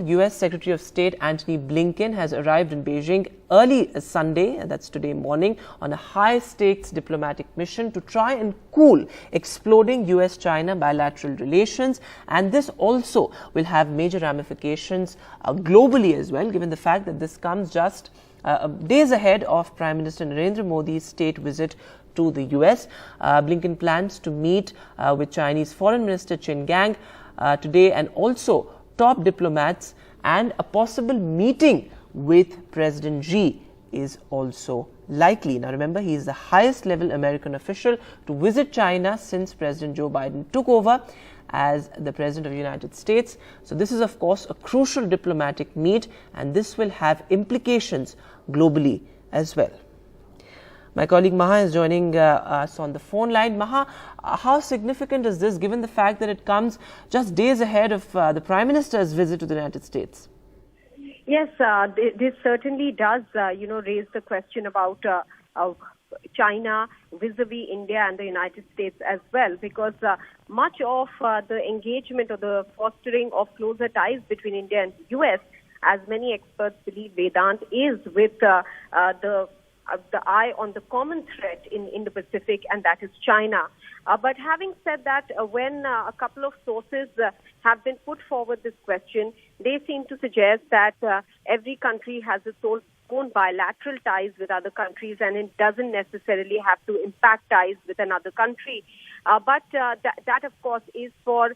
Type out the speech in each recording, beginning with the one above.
U.S. Secretary of State Antony Blinken has arrived in Beijing early Sunday, and that's today morning, on a high-stakes diplomatic mission to try and cool exploding U.S.-China bilateral relations. And this also will have major ramifications globally as well, given the fact that this comes just days ahead of Prime Minister Narendra Modi's state visit to the U.S. Blinken plans to meet with Chinese Foreign Minister Qin Gang today, and also top diplomats, and a possible meeting with President Xi is also likely. Now remember, he is the highest level American official to visit China since President Joe Biden took over as the President of the United States. So this is of course a crucial diplomatic meet, and this will have implications globally as well. My colleague Maha is joining us on the phone line. Maha, how significant is this, given the fact that it comes just days ahead of the Prime Minister's visit to the United States? Yes, this certainly does, raise the question about China vis-a-vis India and the United States as well, because much of the engagement or the fostering of closer ties between India and the U.S., as many experts believe, Vedant, is with the eye on the common threat in Indo-Pacific, and that is China. But having said that, when a couple of sources have been put forward this question, they seem to suggest that every country has its own bilateral ties with other countries, and it doesn't necessarily have to impact ties with another country. But that, of course, is for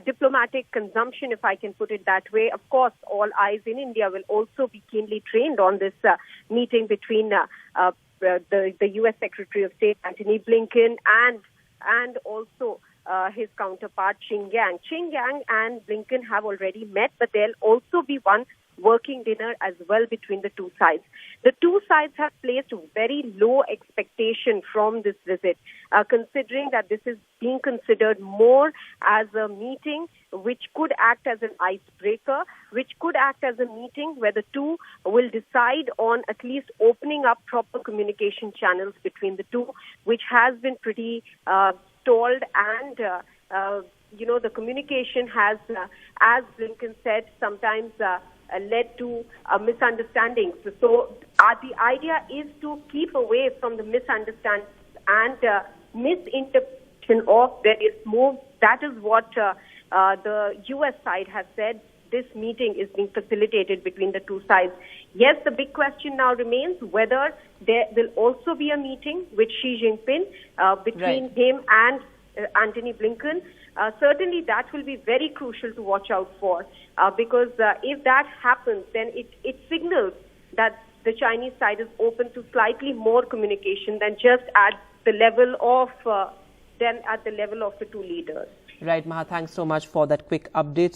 diplomatic consumption, if I can put it that way. Of course, all eyes in India will also be keenly trained on this meeting between the U.S. Secretary of State, Antony Blinken, and also his counterpart, Qin Gang. Qin Gang and Blinken have already met, but there'll also be one working dinner as well between the two sides. The two sides have placed very low expectation from this visit, considering that this is being considered more as a meeting which could act as an icebreaker, which could act as a meeting where the two will decide on at least opening up proper communication channels between the two, which has been pretty stalled, and the communication has, as Blinken said, sometimes led to misunderstandings. So the idea is to keep away from the misunderstandings and misinterpretation of various moves. That is what the U.S. side has said. This meeting is being facilitated between the two sides. Yes, the big question now remains whether there will also be a meeting with Xi Jinping between him and Antony Blinken. Certainly that will be very crucial to watch out for, because if that happens, then it signals that the Chinese side is open to slightly more communication than just at the level of the two leaders. Right, Maha, thanks so much for that quick update.